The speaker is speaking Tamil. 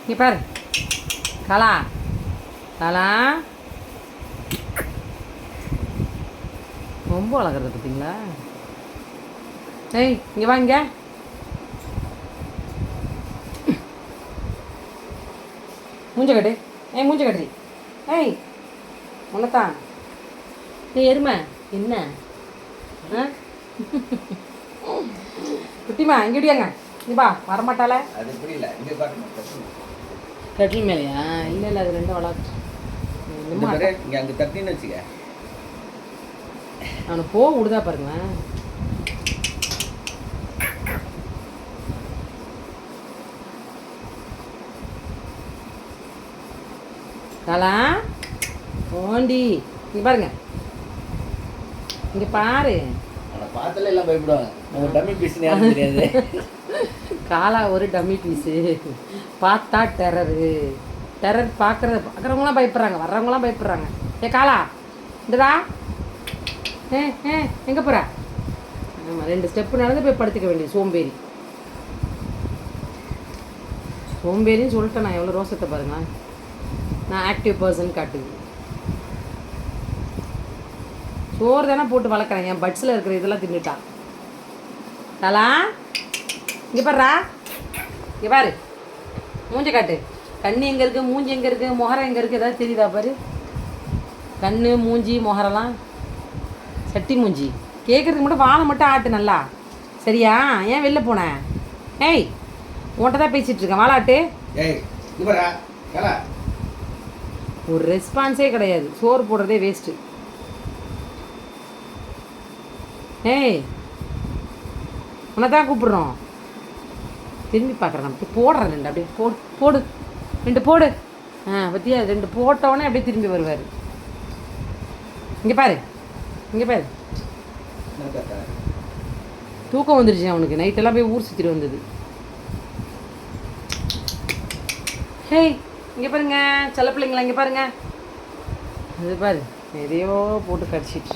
இங்கே பாரு காலா காலா ரொம்ப அழகிறது பார்த்தீங்களா? ஏய் இங்கே வாங்க. மூஞ்ச கட்டு. ஏய் மூஞ்ச கட்டுறி. ஏய் உன்னத்தான். ஏய் எருமை என்ன ஆ குட்டிமா இங்கே விடியாங்க. நீ பா வரமாட்டாள. அது புரியல. இங்கே பார்க்கணும். கட்டில் மேலையா? இல்லை இல்லை அது ரெண்டும் வளர்த்து இங்கே அங்கே தட்டின்னு வச்சுக்க. அவனை போக விடுதா பாருங்களேன். காலா ஓண்டி இங்கே பாருங்க. இங்கே பாரு. அவனை பார்த்தாலே எல்லாம் பயப்படுவாங்க. நம்ம டம்மி பீஸ்னு யாரும் தெரியாது. காலா ஒரு டம்மி பீஸு. பார்த்தா டெரரு. டெரர் பார்க்குறவங்களாம் பயப்படுறாங்க, வர்றவங்களாம் பயப்படுறாங்க. ஏ காலா இந்தடா. எங்கே போகிற? ஆமாம் 2 ஸ்டெப்பு நடந்து போய் படுத்துக்க வேண்டியது. சோம்பேறி சோம்பேறின்னு சொல்லிட்டேன் நான். எவ்வளோ ரோசத்தை பாருங்க. நான் ஆக்டிவ் பர்சன் காட்டுது. சோறு தானே போட்டு வளர்க்குறேன். என் பட்ஸில் இருக்கிற இதெல்லாம் தின்னுட்டான். காலா இங்கே பாருடா. இங்கே பாரு. மூஞ்ச காட்டு. கண்ணு எங்கே இருக்குது, மூஞ்சி எங்கே இருக்குது, முகரம் எங்கே இருக்குது, ஏதாவது தெரியுதா பாரு. கண்ணு மூஞ்சி முகரெல்லாம் சட்டி மூஞ்சி. கேட்குறதுக்கு மட்டும் வாழை மட்டும் ஆட்டு நல்லா. சரியா? ஏன் வெளில போனேன்? ஏய் உன்கிட்ட தான் பேசிகிட்டு இருக்கேன். வாழாட்டு. ஏய் ஒரு ரெஸ்பான்ஸே கிடையாது. சோறு போடுறதே வேஸ்ட்டு. ஏய் உன்னை தான் கூப்பிட்றோம். திரும்பி பார்க்குறேன். நம்ம போடுறேன் 2 அப்படியே போடு 2 போடு. பற்றியா 2 போட்டோடனே அப்படியே திரும்பி வருவார். இங்கே பாரு இங்கே பாரு. தூக்கம் வந்துருச்சு அவனுக்கு. நைட்டெல்லாம் போய் ஊர் சுற்றிட்டு வந்தது. ஹேய் இங்கே பாருங்க செல்ல பிள்ளைங்களா. இங்கே பாருங்க. அது பாரு எதையோ போட்டு கடிச்சிட்டு.